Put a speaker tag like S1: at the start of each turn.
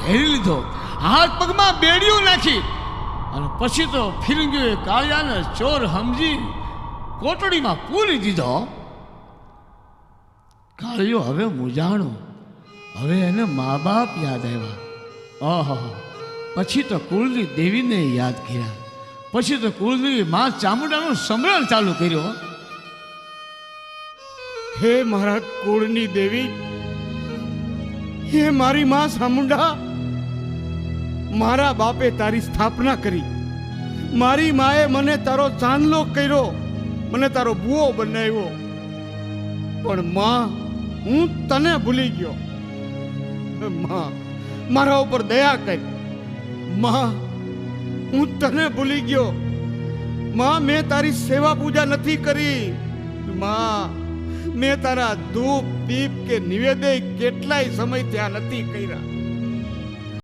S1: ઘેરી લીધો, હાથ પગમાં બેડીયું નાખી અને પછી તો ફિરંગીઓએ કાળિયાને ચોર સમજી કોટડીમાં પૂરી દીધો. કાળિયો હવે મૂંઝાણો, હવે એને મા બાપ યાદ આવ્યા. ઓહો, પછી તો કુળની દેવીને યાદ કર્યા, પછી તો કુળદેવી મા ચામુંડાનું સ્મરણ ચાલુ કર્યો.
S2: હે મારા કુળની દેવી, હે મારી માં ચામુંડા, મારા બાપે તારી સ્થાપના કરી, મારી માએ મને તારો ચાંદલો કર્યો, મને તારો બુઓ બનાવ્યો, પણ માં હું તને ભૂલી ગયો. માં મારા ઉપર દયા કરી, માં હું તને ભૂલી ગયો. માં મેં તારી સેવા પૂજા નથી કરી, માં મેં તારા ધૂપ દીપ કે નિવેદય કેટલાય સમય ત્યાં નથી કર્યા.